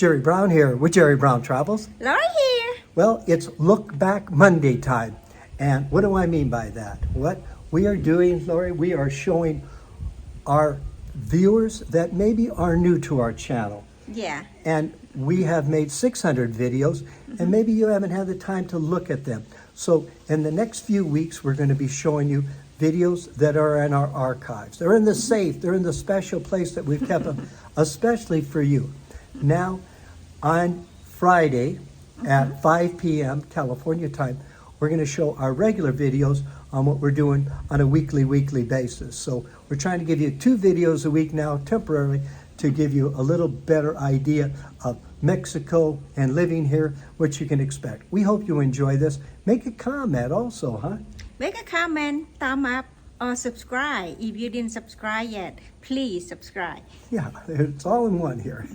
Jerry Brown here with Jerry Brown Travels. Lori here. Well, it's Look Back Monday time. And what do I mean by that? What we are doing, Lori, we are showing our viewers that maybe are new to our channel. Yeah. And we have made 600 videos, and maybe you haven't had the time to look at them. So in the next few weeks, we're going to be showing you videos that are in our archives. They're in the safe. They're in the special place that we've kept them, especially for you. Now, on Friday at 5 p.m. California time, we're going to show our regular videos on what we're doing on a weekly basis. So we're trying to give you 2 videos a week now, temporarily, to give you a little better idea of Mexico and living here, what you can expect. We hope you enjoy this. Make a comment also, huh? Make a comment, thumb up, or subscribe. If you didn't subscribe yet, please subscribe. Yeah, it's all in one here.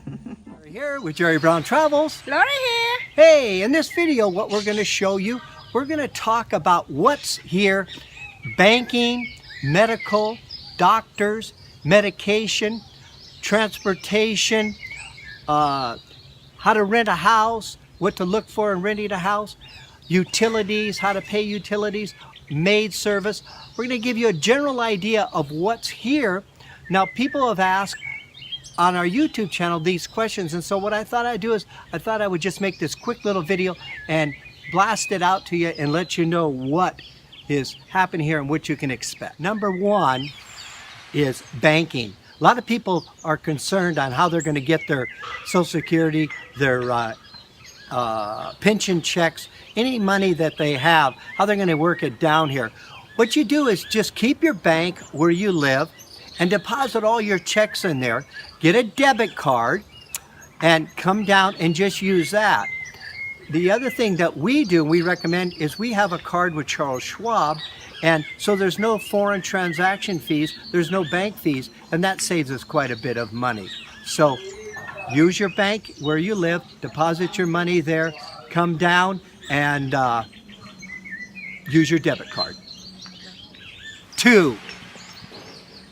We're here with Jerry Brown Travels. Lori here. Hey, in this video, what we're going to show you, we're going to talk about what's here: banking, medical, doctors, medication, transportation, how to rent a house, what to look for in renting a house, utilities, how to pay utilities, maid service. We're going to give you a general idea of what's here. Now, people have asked on our YouTube channel these questions, and so what I thought I'd do is I thought I would just make this quick little video and blast it out to you and let you know what is happening here and what you can expect. Number one is banking. A lot of people are concerned on how they're going to get their Social Security, their pension checks, any money that they have, how they're going to work it down here. What you do is just keep your bank where you live and deposit all your checks in there. Get a debit card and come down and just use that. The other thing that we do, we recommend, is we have a card with Charles Schwab, and so there's no foreign transaction fees, there's no bank fees, and that saves us quite a bit of money. So use your bank where you live, deposit your money there, come down and use your debit card. 2,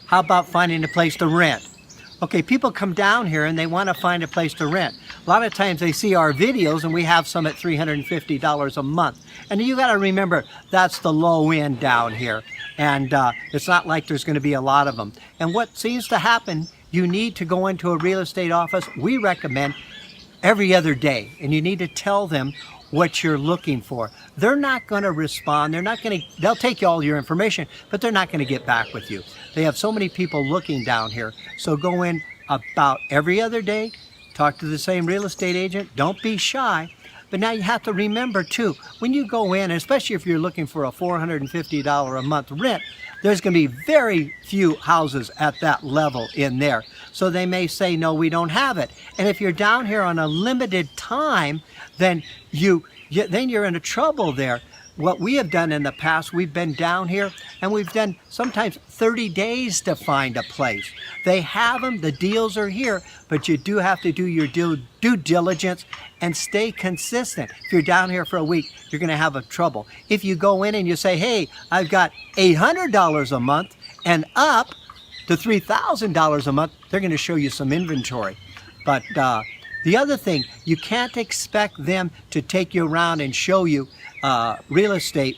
how about finding a place to rent? Okay, people come down here and they want to find a place to rent. A lot of times they see our videos, and we have some at $350 a month. And you got to remember, that's the low end down here. And it's not like there's going to be a lot of them. And what seems to happen, you need to go into a real estate office. We recommend every other day, and you need to tell them what you're looking for. They're not going to respond. They'll take you all your information, but they're not going to get back with you. They have so many people looking down here. So go in about every other day, talk to the same real estate agent. Don't be shy. But now you have to remember too, when you go in, especially if you're looking for a $450 a month rent, there's going to be very few houses at that level in there. So they may say, no, we don't have it. And if you're down here on a limited time, then you're in a trouble there. What we have done in the past, we've been down here and we've done sometimes 30 days to find a place. They have them, the deals are here, but you do have to do your due diligence and stay consistent. If you're down here for a week, you're going to have a trouble. If you go in and you say, hey, I've got $800 a month and up to $3,000 a month, they're going to show you some inventory. But the other thing, you can't expect them to take you around and show you real estate,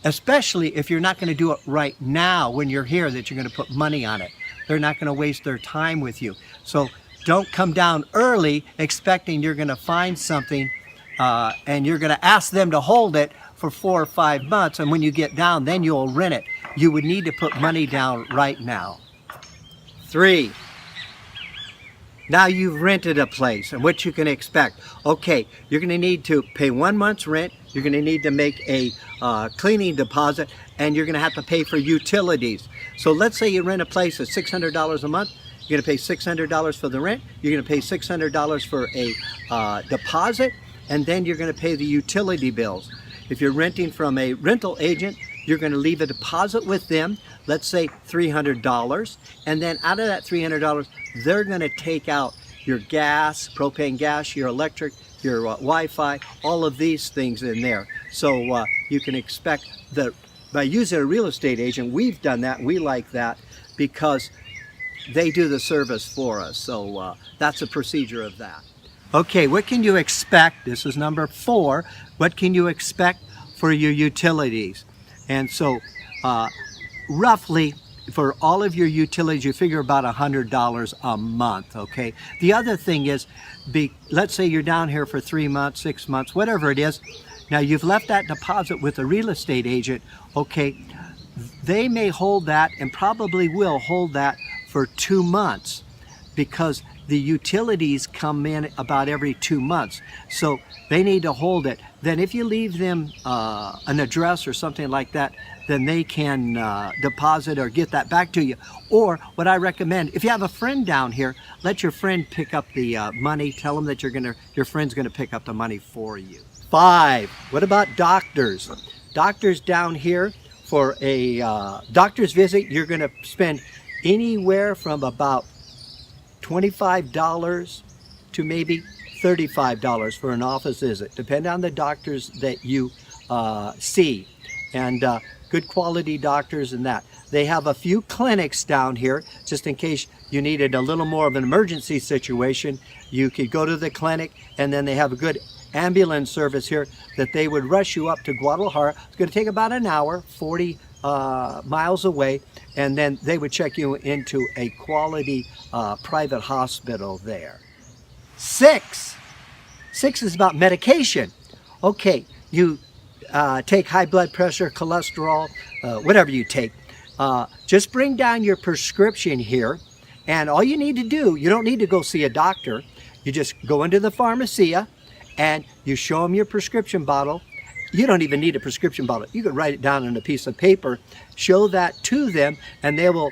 especially if you're not going to do it right now when you're here, that you're going to put money on it. They're not going to waste their time with you. So don't come down early expecting you're going to find something and you're going to ask them to hold it for 4 or 5 months, and when you get down, then you'll rent it. You would need to put money down right now. 3, now you've rented a place and what you can expect. Okay, you're going to need to pay 1 month's rent. You're going to need to make a cleaning deposit, and you're going to have to pay for utilities. So let's say you rent a place at $600 a month. You're going to pay $600 for the rent. You're going to pay $600 for a deposit, and then you're going to pay the utility bills. If you're renting from a rental agent, you're going to leave a deposit with them, let's say $300, and then out of that $300, they're going to take out your gas, propane gas, your electric, your Wi-Fi, all of these things in there. So you can expect that by using a real estate agent, we've done that, we like that, because they do the service for us. So that's a procedure of that. Okay, what can you expect? This is number 4. What can you expect for your utilities? And so roughly for all of your utilities, you figure about $100 a month, okay? The other thing is, let's say you're down here for 3 months, 6 months, whatever it is. Now you've left that deposit with a real estate agent, okay? They may hold that and probably will hold that for 2 months because the utilities come in about every 2 months. So they need to hold it. Then if you leave them an address or something like that, then they can deposit or get that back to you. Or what I recommend, if you have a friend down here, let your friend pick up the money. Tell them that your friend's gonna pick up the money for you. 5, what about doctors? Doctors down here, for a doctor's visit, you're gonna spend anywhere from about $25 to maybe $35 for an office visit, depending on the doctors that you see, and good quality doctors and that. They have a few clinics down here, just in case you needed a little more of an emergency situation. You could go to the clinic, and then they have a good ambulance service here that they would rush you up to Guadalajara. It's going to take about an hour, 40 miles away, and then they would check you into a quality private hospital there. 6 is about medication. Okay, you take high blood pressure, cholesterol, whatever you take. Just bring down your prescription here, and all you need to do, you don't need to go see a doctor. You just go into the pharmacia and you show them your prescription bottle. You don't even need a prescription bottle. You could write it down on a piece of paper, show that to them, and they will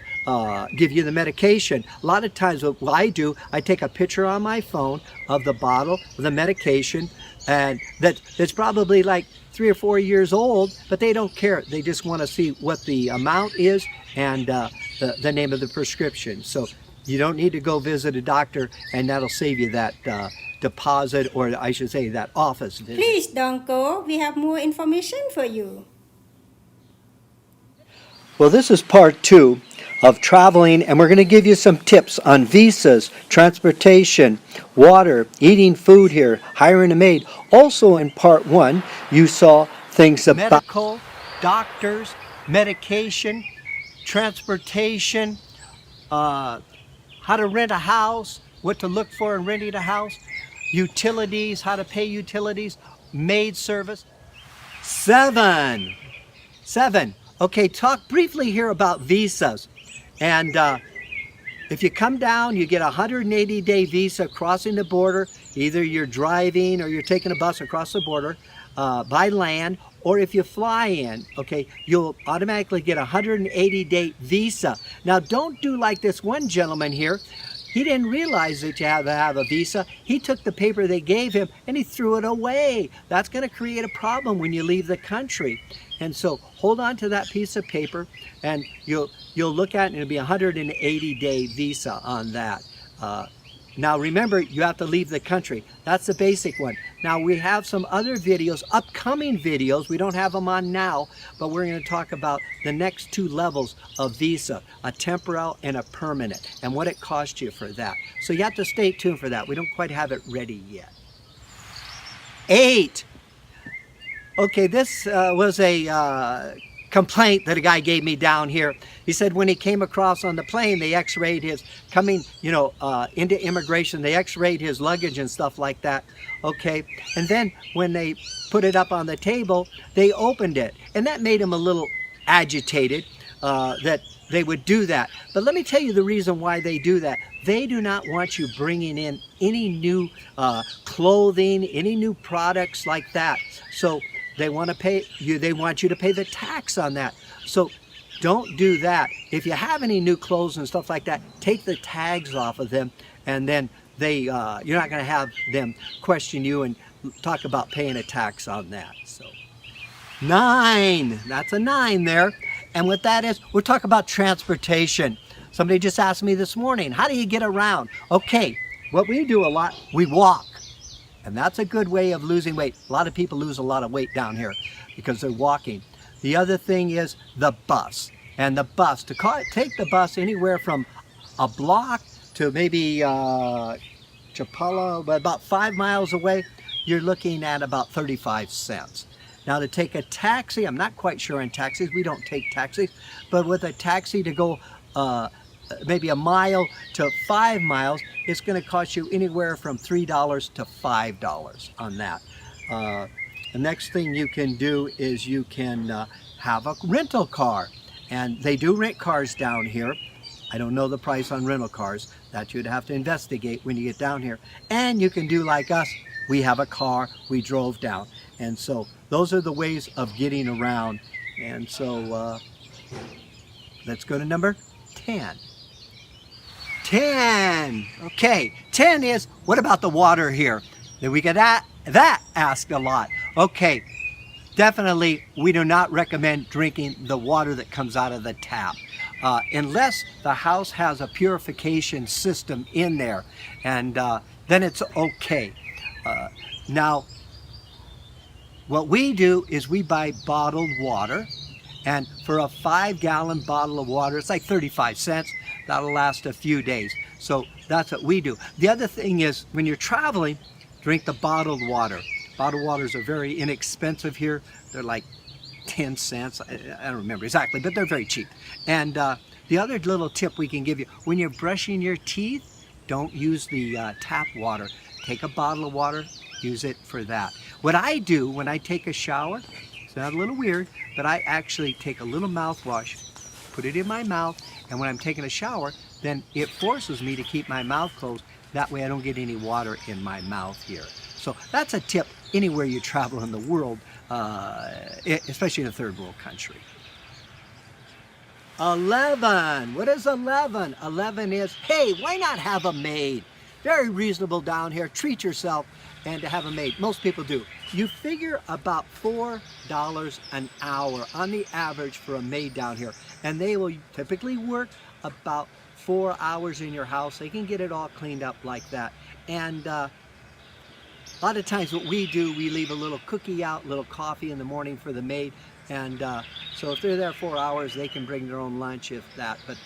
give you the medication. A lot of times what I do, I take a picture on my phone of the bottle of the medication, and that's probably like 3 or 4 years old, but they don't care. They just want to see what the amount is and the name of the prescription. So you don't need to go visit a doctor, and that'll save you that deposit, or I should say that office visit. Please don't go. We have more information for you. Well, this is part 2 of traveling, and we're going to give you some tips on visas, transportation, water, eating food here, hiring a maid. Also in part 1, you saw things about medical, doctors, medication, transportation, how to rent a house, what to look for in renting a house, utilities, how to pay utilities, maid service. 7. Okay, talk briefly here about visas. And if you come down, you get a 180-day visa crossing the border. Either you're driving or you're taking a bus across the border by land, or if you fly in, okay, you'll automatically get a 180-day visa. Now, don't do like this one gentleman here. He didn't realize that you have to have a visa. He took the paper they gave him and he threw it away. That's going to create a problem when you leave the country. And so hold on to that piece of paper, and you'll look at it, and it'll be a 180-day visa on that. Now remember, you have to leave the country. That's the basic one. Now we have some other videos, upcoming videos. We don't have them on now, but we're going to talk about the next 2 levels of visa, a temporal and a permanent, and what it costs you for that. So you have to stay tuned for that. We don't quite have it ready yet. 8. Okay, this was a complaint that a guy gave me down here. He said when he came across on the plane, they x-rayed his coming, into immigration. They x-rayed his luggage and stuff like that. Okay, and then when they put it up on the table, they opened it, and that made him a little agitated that they would do that. But let me tell you the reason why they do that. They do not want you bringing in any new clothing, any new products like that. So they want you to pay the tax on that. So don't do that. If you have any new clothes and stuff like that, take the tags off of them, and then you're not going to have them question you and talk about paying a tax on that. So 9, that's a 9 there. And what that is, we'll talk about transportation. Somebody just asked me this morning, how do you get around? Okay, what we do a lot, we walk. And that's a good way of losing weight. A lot of people lose a lot of weight down here because they're walking. The other thing is the bus. And the bus, take the bus anywhere from a block to maybe Chapala, but about 5 miles away, you're looking at about 35 cents. Now to take a taxi, I'm not quite sure on taxis, we don't take taxis, but with a taxi to go maybe a mile to 5 miles, it's going to cost you anywhere from $3 to $5 on that. The next thing you can do is you can have a rental car, and they do rent cars down here. I don't know the price on rental cars. That you'd have to investigate when you get down here. And you can do like us. We have a car, we drove down. And so those are the ways of getting around. And so let's go to number 10. 10. Okay, 10 is, what about the water here? Then we get that asked a lot. Okay, definitely we do not recommend drinking the water that comes out of the tap. Unless the house has a purification system in there, and then it's okay. Now, what we do is we buy bottled water, and for a 5-gallon bottle of water, it's like 35 cents. That'll last a few days. So that's what we do. The other thing is, when you're traveling, drink the bottled water. Bottled waters are very inexpensive here. They're like 10 cents. I don't remember exactly, but they're very cheap. And the other little tip we can give you, when you're brushing your teeth, don't use the tap water. Take a bottle of water, use it for that. What I do when I take a shower, it's not a little weird, but I actually take a little mouthwash, put it in my mouth, and when I'm taking a shower, then it forces me to keep my mouth closed. That way I don't get any water in my mouth here. So that's a tip anywhere you travel in the world, especially in a third world country. 11. What is 11? 11 is, hey, why not have a maid? Very reasonable down here. Treat yourself and to have a maid. Most people do. You figure about $4 an hour on the average for a maid down here. And they will typically work about 4 hours in your house. They can get it all cleaned up like that. And a lot of times what we do, we leave a little cookie out, a little coffee in the morning for the maid. And so if they're there 4 hours, they can bring their own lunch if that. But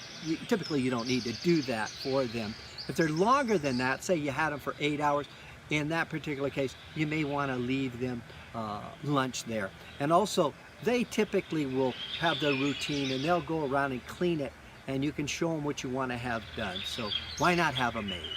typically you don't need to do that for them. If they're longer than that, say you had them for 8 hours, in that particular case, you may want to leave them lunch there. And also, they typically will have their routine and they'll go around and clean it, and you can show them what you want to have done. So why not have a maid?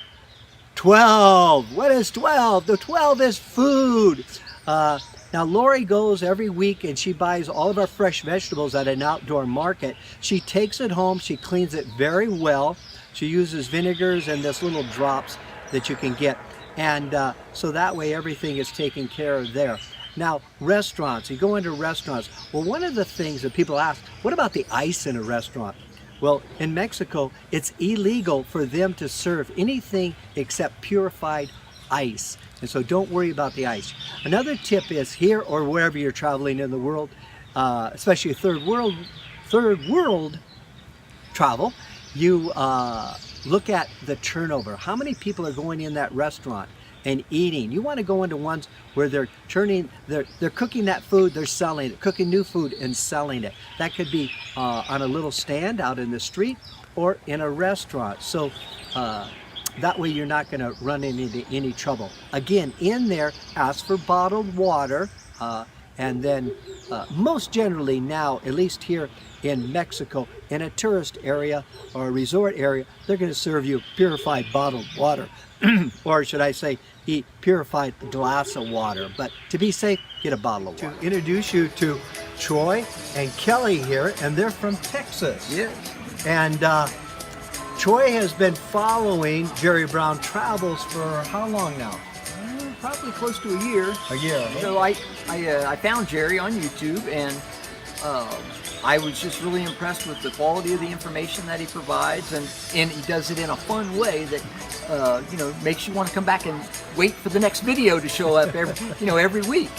12. What is 12? The 12 is food. Now Lori goes every week and she buys all of our fresh vegetables at an outdoor market. She takes it home, she cleans it very well. She uses vinegars and this little drops that you can get. And so that way everything is taken care of there. Now, restaurants, you go into restaurants. Well, one of the things that people ask, what about the ice in a restaurant? Well, in Mexico, it's illegal for them to serve anything except purified ice. And so don't worry about the ice. Another tip is here or wherever you're traveling in the world, especially third world travel, you look at the turnover. How many people are going in that restaurant and eating? You want to go into ones where they're cooking that food, they're selling it, cooking new food and selling it. That could be on a little stand out in the street or in a restaurant. So that way you're not going to run into any trouble. Again, in there, ask for bottled water, and then most generally now, at least here in Mexico, in a tourist area or a resort area, they're going to serve you purified bottled water. Or should I say, eat purified glass of water. But to be safe, get a bottle of water. To introduce you to Troy and Kelly here, and they're from Texas. Yeah. And Troy has been following Jerry Brown Travels for how long now? Probably close to a year. A year. Huh? So I found Jerry on YouTube, and I was just really impressed with the quality of the information that he provides, and he does it in a fun way that makes you want to come back and wait for the next video to show up every week.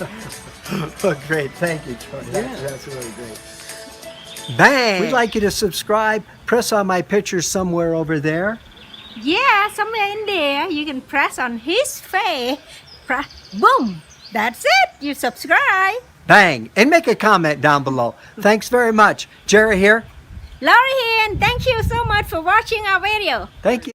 Oh, great. Thank you, Troy. Yeah. That's really great. Bang! We'd like you to subscribe. Press on my picture somewhere over there. Yeah, somewhere in there, you can press on his face. Boom! That's it. You subscribe. Bang! And make a comment down below. Thanks very much. Jerry here. Laurie here, and thank you so much for watching our video. Thank you.